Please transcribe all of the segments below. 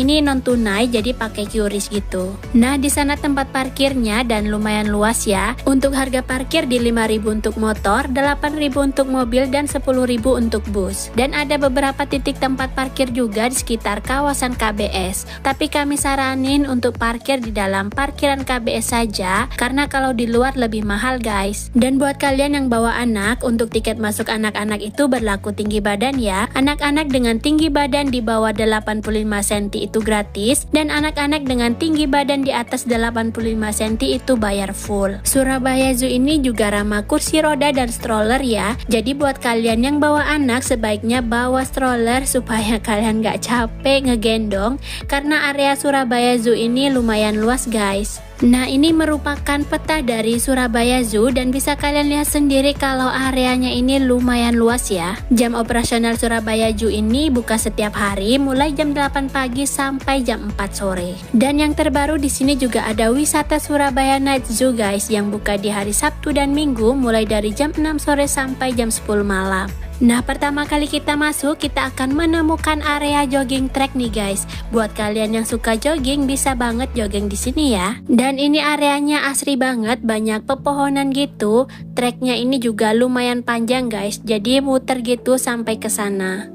ini non tunai, jadi pakai QRIS gitu. Nah, di sana tempat parkirnya dan lumayan luas ya. Untuk harga parkir di 5.000 untuk motor, 8.000 untuk mobil, dan 10.000 untuk bus. Dan ada beberapa titik tempat parkir juga di sekitar kawasan KBS. Tapi kami saranin untuk parkir di dalam parkiran KBS saja, karena kalau di luar lebih mahal guys. Dan buat kalian yang bawa anak, untuk tiket masuk anak-anak itu berlaku tinggi badan ya. Anak-anak dengan tinggi badan di bawah 85 cm itu gratis, dan anak-anak dengan tinggi badan di atas 85 cm itu bayar full. Surabaya Zoo ini juga ramah kursi roda dan stroller ya. Jadi buat kalian yang bawa anak, sebaiknya bawa stroller supaya kalian gak capek ngegendong, karena area Surabaya Zoo ini lumayan luas guys. Nah, ini merupakan peta dari Surabaya Zoo dan bisa kalian lihat sendiri kalau areanya ini lumayan luas ya. Jam operasional Surabaya Zoo ini buka setiap hari mulai jam 8 pagi sampai jam 4 sore. Dan yang terbaru di sini juga ada wisata Surabaya Night Zoo guys, yang buka di hari Sabtu dan Minggu mulai dari jam 6 sore sampai jam 10 malam. Nah, pertama kali kita masuk, kita akan menemukan area jogging track nih guys. Buat kalian yang suka jogging, bisa banget jogging di sini ya. Dan ini areanya asri banget, banyak pepohonan gitu. Tracknya ini juga lumayan panjang guys, jadi muter gitu sampai ke sana.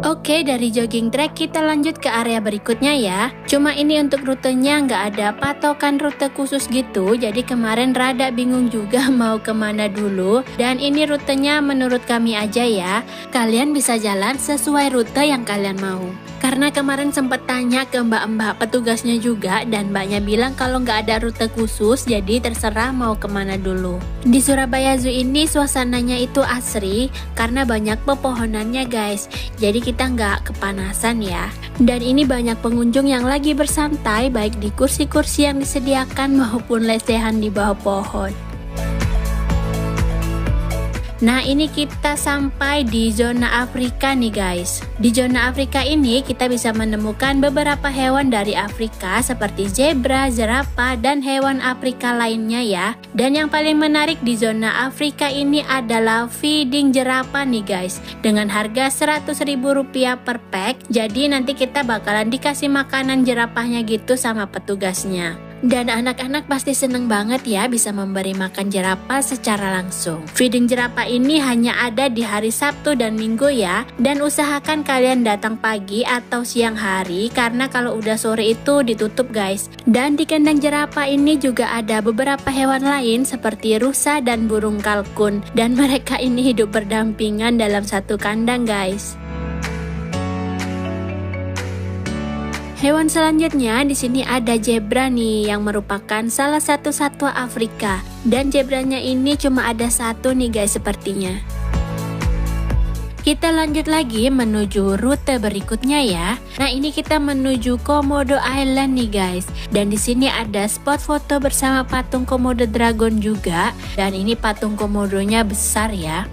Oke, dari jogging track kita lanjut ke area berikutnya ya. Cuma ini untuk rutenya nggak ada patokan rute khusus gitu, jadi kemarin rada bingung juga mau kemana dulu. Dan ini rutenya menurut kami aja ya. Kalian bisa jalan sesuai rute yang kalian mau. Karena kemarin sempat tanya ke mbak-mbak petugasnya juga, dan mbaknya bilang kalau nggak ada rute khusus, jadi terserah mau kemana dulu. Di Surabaya Zoo ini suasananya itu asri karena banyak pepohonannya guys, jadi kita nggak kepanasan ya. Dan ini banyak pengunjung yang lagi bersantai baik di kursi-kursi yang disediakan maupun lesehan di bawah pohon. Nah, ini kita sampai di zona Afrika nih guys. Di zona Afrika ini kita bisa menemukan beberapa hewan dari Afrika seperti zebra, jerapah, dan hewan Afrika lainnya ya. Dan yang paling menarik di zona Afrika ini adalah feeding jerapah nih guys, dengan harga Rp100.000 per pack. Jadi nanti kita bakalan dikasih makanan jerapahnya gitu sama petugasnya. Dan anak-anak pasti seneng banget ya bisa memberi makan jerapah secara langsung. Feeding jerapah ini hanya ada di hari Sabtu dan Minggu ya. Dan usahakan kalian datang pagi atau siang hari, karena kalau udah sore itu ditutup guys. Dan di kandang jerapah ini juga ada beberapa hewan lain seperti rusa dan burung kalkun. Dan mereka ini hidup berdampingan dalam satu kandang guys. Hewan selanjutnya di sini ada zebra nih, yang merupakan salah satu satwa Afrika. Dan zebranya ini cuma ada satu nih guys sepertinya. Kita lanjut lagi menuju rute berikutnya ya. Nah, ini kita menuju Komodo Island nih guys. Dan di sini ada spot foto bersama patung Komodo Dragon juga. Dan ini patung komodonya besar ya.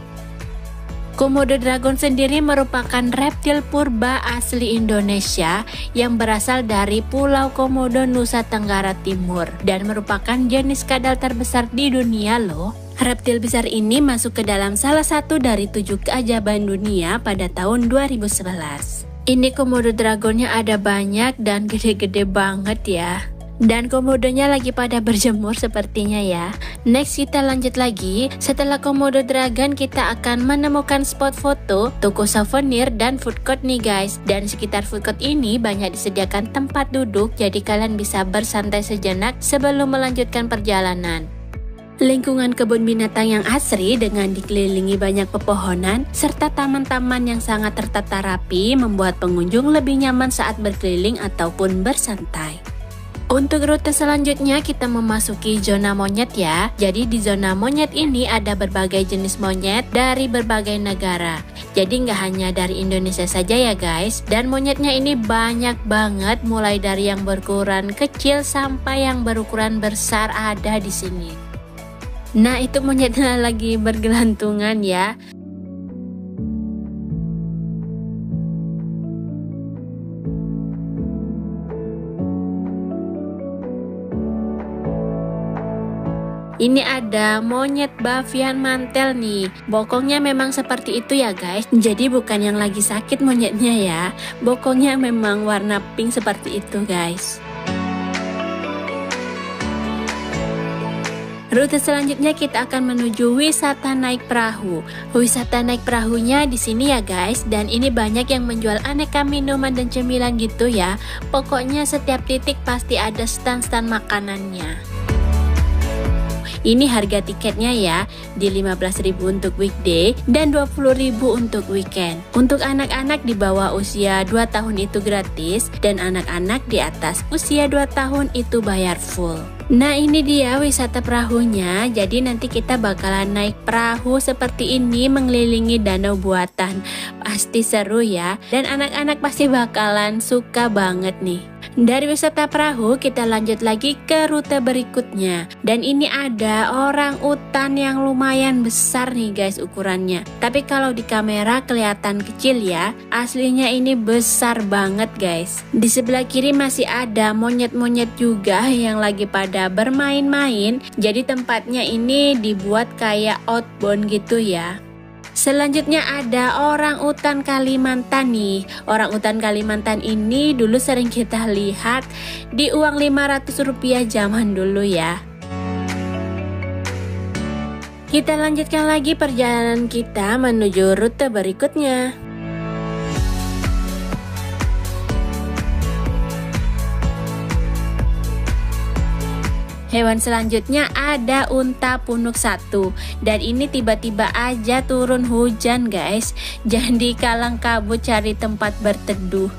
Komodo Dragon sendiri merupakan reptil purba asli Indonesia yang berasal dari Pulau Komodo, Nusa Tenggara Timur, dan merupakan jenis kadal terbesar di dunia loh. Reptil besar ini masuk ke dalam salah satu dari 7 keajaiban dunia pada tahun 2011. Ini Komodo Dragonnya ada banyak dan gede-gede banget ya. Dan komodonya lagi pada berjemur sepertinya ya. Next kita lanjut lagi. Setelah Komodo Dragon kita akan menemukan spot foto, toko souvenir, dan food court nih guys. Dan sekitar food court ini banyak disediakan tempat duduk, jadi kalian bisa bersantai sejenak sebelum melanjutkan perjalanan. Lingkungan kebun binatang yang asri dengan dikelilingi banyak pepohonan serta taman-taman yang sangat tertata rapi membuat pengunjung lebih nyaman saat berkeliling ataupun bersantai. Untuk rute selanjutnya kita memasuki zona monyet ya. Jadi di zona monyet ini ada berbagai jenis monyet dari berbagai negara. Jadi nggak hanya dari Indonesia saja ya guys. Dan monyetnya ini banyak banget, mulai dari yang berukuran kecil sampai yang berukuran besar ada di sini. Nah, itu monyetnya lagi bergelantungan ya. Ini ada monyet Bavian mantel nih. Bokongnya memang seperti itu ya guys. Jadi bukan yang lagi sakit monyetnya ya. Bokongnya memang warna pink seperti itu guys. Rute selanjutnya kita akan menuju wisata naik perahu. Wisata naik perahunya di sini ya guys, dan ini banyak yang menjual aneka minuman dan cemilan gitu ya. Pokoknya setiap titik pasti ada stand-stand makanannya. Ini harga tiketnya ya, di 15.000 untuk weekday dan 20.000 untuk weekend. Untuk anak-anak di bawah usia 2 tahun itu gratis, dan anak-anak di atas usia 2 tahun itu bayar full. Nah ini dia wisata perahunya, jadi nanti kita bakalan naik perahu seperti ini mengelilingi danau buatan. Pasti seru ya, dan anak-anak pasti bakalan suka banget nih. Dari wisata perahu kita lanjut lagi ke rute berikutnya, dan ini ada orang utan yang lumayan besar nih guys ukurannya. Tapi kalau di kamera kelihatan kecil ya, aslinya ini besar banget guys. Di sebelah kiri masih ada monyet-monyet juga yang lagi pada bermain-main. Jadi tempatnya ini dibuat kayak outbound gitu ya. Selanjutnya ada orang utan Kalimantan nih. Orang utan Kalimantan ini dulu sering kita lihat di uang Rp500 zaman dulu ya. Kita lanjutkan lagi perjalanan kita menuju rute berikutnya. Hewan selanjutnya ada unta punuk 1, dan ini tiba-tiba aja turun hujan guys. Jadi kalang kabut cari tempat berteduh.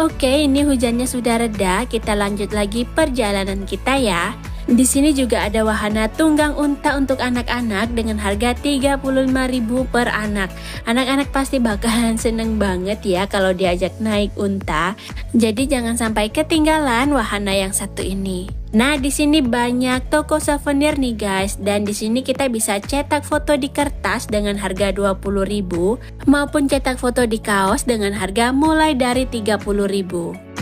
Oke, ini hujannya sudah reda, kita lanjut lagi perjalanan kita ya. Di sini juga ada wahana tunggang unta untuk anak-anak dengan harga 35.000 per anak. Anak-anak pasti bakalan seneng banget ya kalau diajak naik unta. Jadi jangan sampai ketinggalan wahana yang satu ini. Nah, di sini banyak toko souvenir nih guys, dan di sini kita bisa cetak foto di kertas dengan harga 20.000 maupun cetak foto di kaos dengan harga mulai dari 30.000.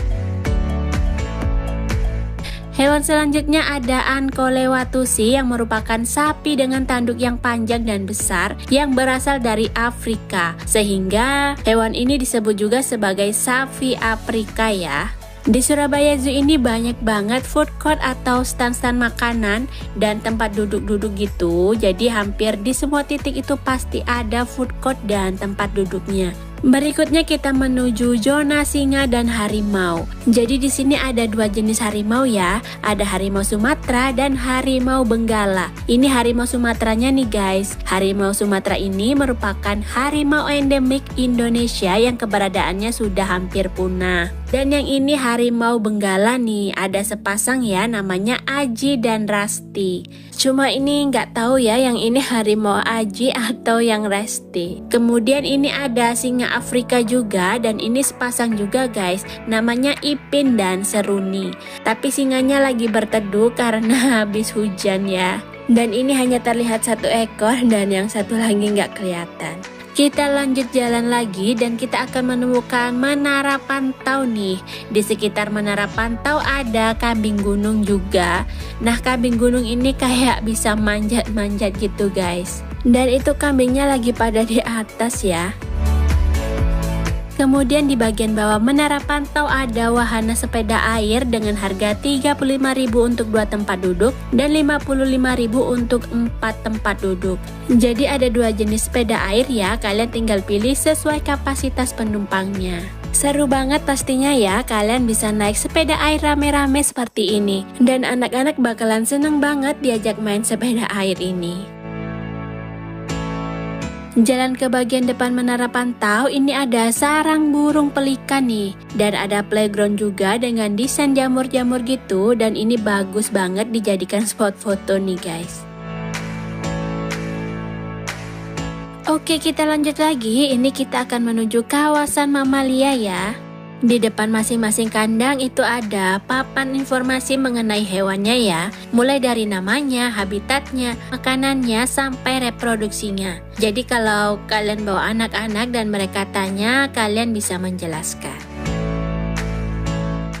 Hewan selanjutnya ada Ankolewatusi yang merupakan sapi dengan tanduk yang panjang dan besar yang berasal dari Afrika. Sehingga hewan ini disebut juga sebagai sapi Afrika ya. Di Surabaya Zoo ini banyak banget food court atau stand-stand makanan dan tempat duduk-duduk gitu. Jadi hampir di semua titik itu pasti ada food court dan tempat duduknya. Berikutnya kita menuju zona singa dan harimau. Jadi di sini ada dua jenis harimau ya. Ada harimau Sumatera dan harimau Benggala. Ini harimau Sumateranya nih guys. Harimau Sumatera ini merupakan harimau endemik Indonesia yang keberadaannya sudah hampir punah. Dan yang ini harimau Benggala nih, ada sepasang ya namanya Aji dan Rasti. Cuma ini nggak tahu ya yang ini harimau Aji atau yang Rasti. Kemudian ini ada singa Afrika juga, dan ini sepasang juga guys, namanya Ipin dan Seruni. Tapi singanya lagi berteduh karena habis hujan ya. Dan ini hanya terlihat satu ekor dan yang satu lagi nggak kelihatan. Kita lanjut jalan lagi dan kita akan menemukan Menara Pantau nih. Di sekitar Menara Pantau ada kambing gunung juga. Nah, kambing gunung ini kayak bisa manjat-manjat gitu guys. Dan itu kambingnya lagi pada di atas ya. Kemudian di bagian bawah Menara Pantau ada wahana sepeda air dengan harga 35.000 untuk 2 tempat duduk dan 55.000 untuk 4 tempat duduk. Jadi ada 2 jenis sepeda air ya, kalian tinggal pilih sesuai kapasitas penumpangnya. Seru banget pastinya ya, kalian bisa naik sepeda air rame-rame seperti ini. Dan anak-anak bakalan seneng banget diajak main sepeda air ini. Jalan ke bagian depan Menara Pantau, ini ada sarang burung pelikan nih. Dan ada playground juga dengan desain jamur-jamur gitu. Dan ini bagus banget dijadikan spot foto nih guys. Oke, kita lanjut lagi. Ini kita akan menuju kawasan mamalia ya. Di depan masing-masing kandang itu ada papan informasi mengenai hewannya ya. Mulai dari namanya, habitatnya, makanannya, sampai reproduksinya. Jadi kalau kalian bawa anak-anak dan mereka tanya, kalian bisa menjelaskan.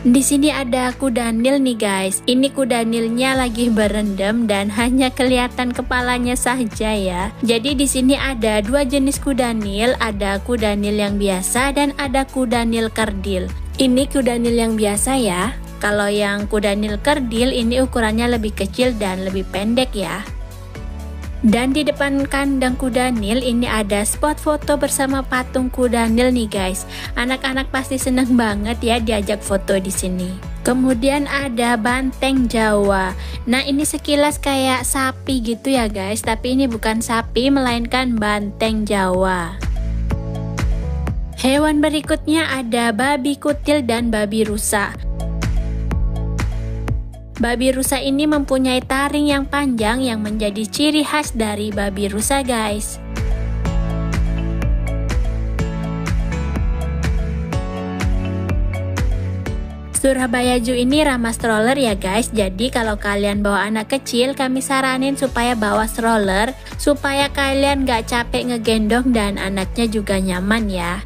Di sini ada kuda nil nih guys. Ini kuda nilnya lagi berendam dan hanya kelihatan kepalanya saja ya. Jadi di sini ada dua jenis kuda nil, ada kuda nil yang biasa dan ada kuda nil kerdil. Ini kuda nil yang biasa ya. Kalau yang kuda nil kerdil ini ukurannya lebih kecil dan lebih pendek ya. Dan di depan kandang kuda nil ini ada spot foto bersama patung kuda nil nih guys. Anak-anak pasti seneng banget ya diajak foto di sini. Kemudian ada banteng Jawa. Nah ini sekilas kayak sapi gitu ya guys, tapi ini bukan sapi melainkan banteng Jawa. Hewan berikutnya ada babi kutil dan babi rusa. Babi rusa ini mempunyai taring yang panjang yang menjadi ciri khas dari babi rusa guys. Surabaya Zoo ini ramah stroller ya guys. Jadi kalau kalian bawa anak kecil, kami saranin supaya bawa stroller supaya kalian gak capek ngegendong dan anaknya juga nyaman ya.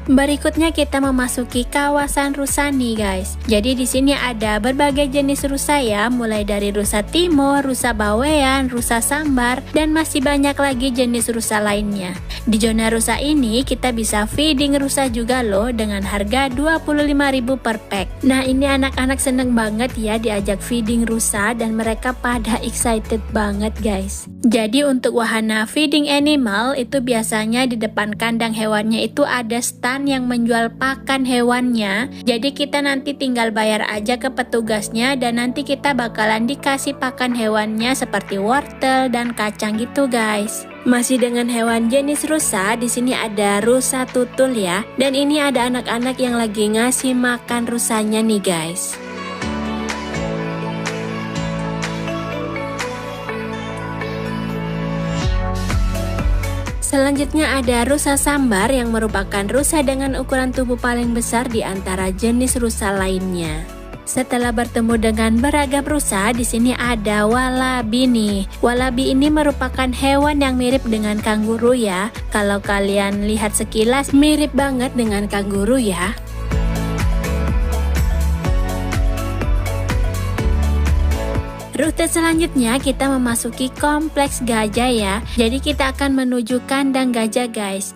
Berikutnya kita memasuki kawasan rusa nih guys. Jadi di sini ada berbagai jenis rusa ya, mulai dari rusa timur, rusa bawean, rusa sambar, dan masih banyak lagi jenis rusa lainnya. Di zona rusa ini kita bisa feeding rusa juga loh dengan harga 25.000 per pack. Nah ini anak-anak seneng banget ya diajak feeding rusa dan mereka pada excited banget guys. Jadi untuk wahana feeding animal itu biasanya di depan kandang hewannya itu ada stand yang menjual pakan hewannya. Jadi kita nanti tinggal bayar aja ke petugasnya dan nanti kita bakalan dikasih pakan hewannya seperti wortel dan kacang gitu guys. Masih dengan hewan jenis rusa, di sini ada rusa tutul ya. Dan ini ada anak-anak yang lagi ngasih makan rusanya nih guys. Selanjutnya ada rusa sambar yang merupakan rusa dengan ukuran tubuh paling besar di antara jenis rusa lainnya. Setelah bertemu dengan beragam rusa, di sini ada walabi nih. Walabi ini merupakan hewan yang mirip dengan kanguru ya. Kalau kalian lihat sekilas mirip banget dengan kanguru ya. Rute selanjutnya kita memasuki kompleks gajah ya. Jadi kita akan menuju kandang gajah guys.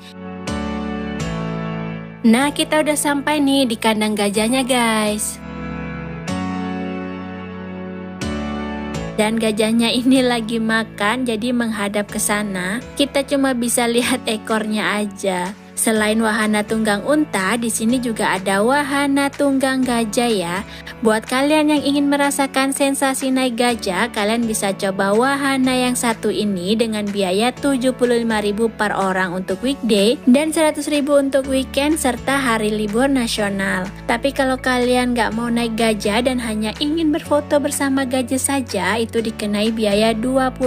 Nah kita udah sampai nih di kandang gajahnya guys. Dan gajahnya ini lagi makan, jadi menghadap ke sana. Kita cuma bisa lihat ekornya aja. Selain wahana tunggang unta, di sini juga ada wahana tunggang gajah ya. Buat kalian yang ingin merasakan sensasi naik gajah, kalian bisa coba wahana yang satu ini dengan biaya 75.000 per orang untuk weekday dan 100.000 untuk weekend serta hari libur nasional. Tapi kalau kalian nggak mau naik gajah dan hanya ingin berfoto bersama gajah saja, itu dikenai biaya 20.000.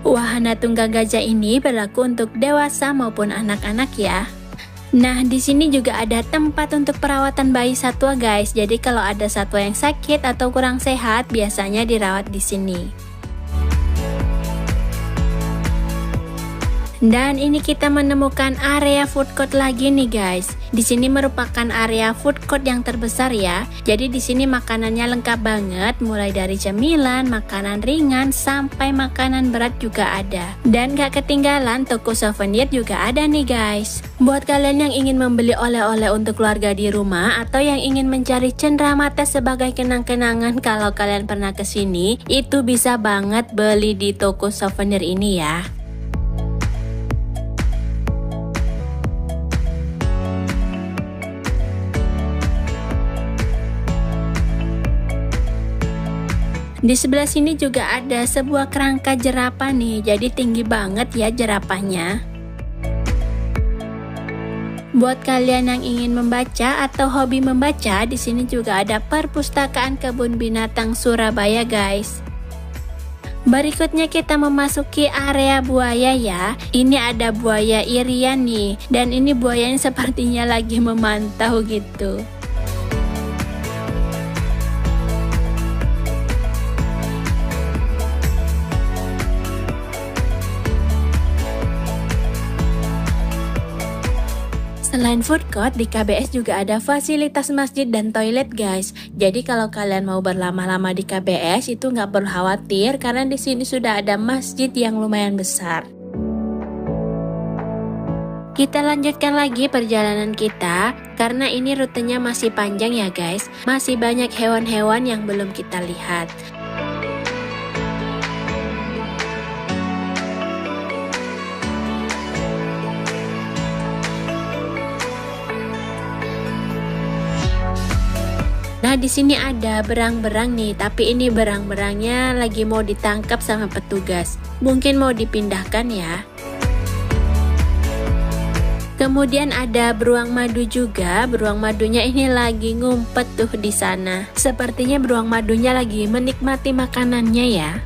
Wahana tunggang gajah ini berlaku untuk dewasa maupun anak-anak ya. Nah, di sini juga ada tempat untuk perawatan bayi satwa guys. Jadi kalau ada satwa yang sakit atau kurang sehat, biasanya dirawat di sini. Dan ini kita menemukan area food court lagi nih guys. Di sini merupakan area food court yang terbesar ya. Jadi di sini makanannya lengkap banget, mulai dari cemilan, makanan ringan sampai makanan berat juga ada. Dan gak ketinggalan toko souvenir juga ada nih guys. Buat kalian yang ingin membeli oleh-oleh untuk keluarga di rumah atau yang ingin mencari cenderamata sebagai kenang-kenangan kalau kalian pernah kesini, itu bisa banget beli di toko souvenir ini ya. Di sebelah sini juga ada sebuah kerangka jerapah nih, jadi tinggi banget ya jerapahnya. Buat kalian yang ingin membaca atau hobi membaca, di sini juga ada perpustakaan kebun binatang Surabaya guys. Berikutnya kita memasuki area buaya ya. Ini ada buaya Irian nih, dan ini buayanya sepertinya lagi memantau gitu. Selain food court, di KBS juga ada fasilitas masjid dan toilet guys. Jadi kalau kalian mau berlama-lama di KBS itu nggak perlu khawatir karena di sini sudah ada masjid yang lumayan besar. Kita lanjutkan lagi perjalanan kita karena ini rutenya masih panjang ya guys. Masih banyak hewan-hewan yang belum kita lihat. Nah, di sini ada berang-berang nih, tapi ini berang-berangnya lagi mau ditangkap sama petugas. Mungkin mau dipindahkan ya. Kemudian ada beruang madu juga. Beruang madunya ini lagi ngumpet tuh di sana. Sepertinya beruang madunya lagi menikmati makanannya ya.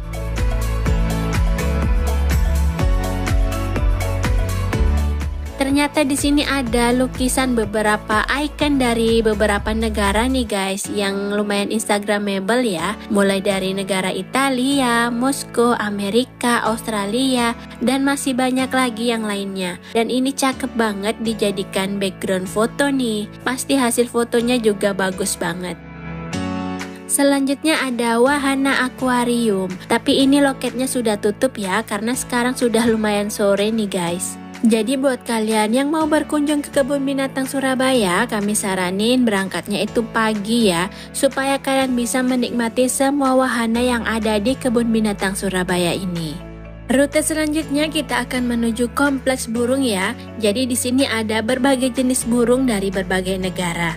Ternyata di sini ada lukisan beberapa icon dari beberapa negara nih guys, yang lumayan instagramable ya. Mulai dari negara Italia, Moskow, Amerika, Australia, dan masih banyak lagi yang lainnya. Dan ini cakep banget dijadikan background foto nih. Pasti hasil fotonya juga bagus banget. Selanjutnya ada wahana akuarium. Tapi ini loketnya sudah tutup ya, karena sekarang sudah lumayan sore nih guys. Jadi buat kalian yang mau berkunjung ke Kebun Binatang Surabaya, kami saranin berangkatnya itu pagi ya, supaya kalian bisa menikmati semua wahana yang ada di Kebun Binatang Surabaya ini. Rute selanjutnya kita akan menuju kompleks burung ya. Jadi di sini ada berbagai jenis burung dari berbagai negara.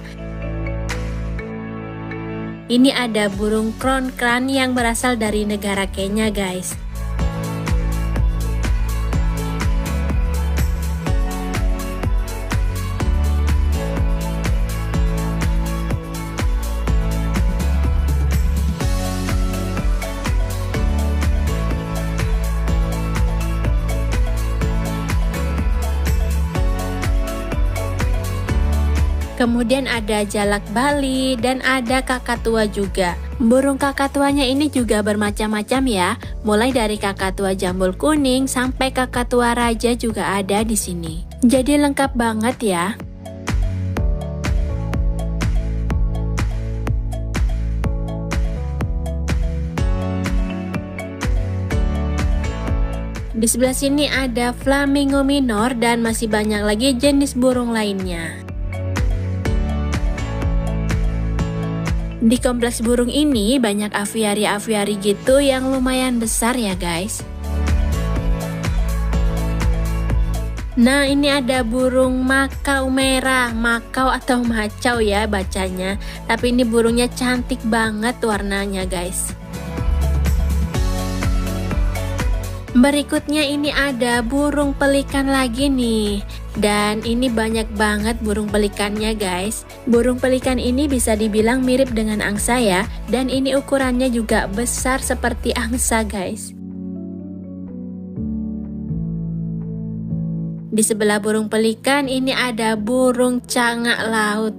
Ini ada burung crown crane yang berasal dari negara Kenya guys. Kemudian ada jalak Bali dan ada kakatua juga. Burung kakatuanya ini juga bermacam-macam ya. Mulai dari kakatua jambul kuning sampai kakatua raja juga ada di sini. Jadi lengkap banget ya. Di sebelah sini ada flamingo minor dan masih banyak lagi jenis burung lainnya. Di kompleks burung ini banyak aviari-aviari gitu yang lumayan besar ya guys. Nah, ini ada burung makau merah, makau atau macau ya bacanya. Tapi ini burungnya cantik banget warnanya guys. Berikutnya ini ada burung pelikan lagi nih. Dan ini banyak banget burung pelikannya guys. Burung pelikan ini bisa dibilang mirip dengan angsa ya. Dan ini ukurannya juga besar seperti angsa guys. Di sebelah burung pelikan ini ada burung cangak laut.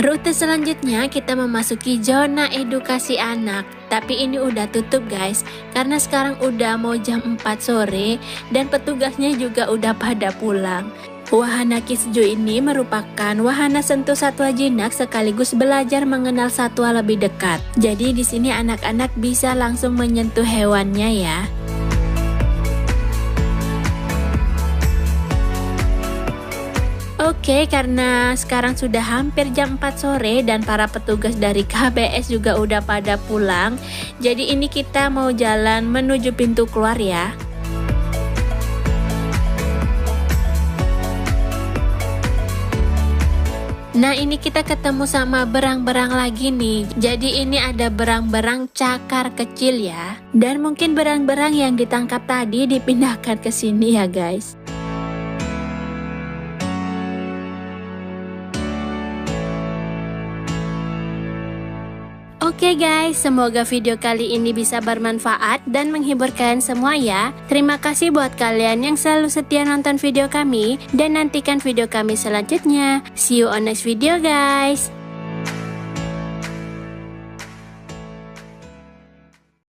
Rute selanjutnya kita memasuki zona edukasi anak. Tapi ini udah tutup guys, karena sekarang udah mau jam 4 sore dan petugasnya juga udah pada pulang. Wahana Kisjo ini merupakan wahana sentuh satwa jinak sekaligus belajar mengenal satwa lebih dekat. Jadi di sini anak-anak bisa langsung menyentuh hewannya ya. Oke, karena sekarang sudah hampir jam 4 sore dan para petugas dari KBS juga udah pada pulang. Jadi ini kita mau jalan menuju pintu keluar ya. Nah, ini kita ketemu sama berang-berang lagi nih. Jadi ini ada berang-berang cakar kecil ya. Dan mungkin berang-berang yang ditangkap tadi dipindahkan ke sini ya guys. Oke guys, semoga video kali ini bisa bermanfaat dan menghibur kalian semua ya. Terima kasih buat kalian yang selalu setia nonton video kami dan nantikan video kami selanjutnya. See you on next video guys.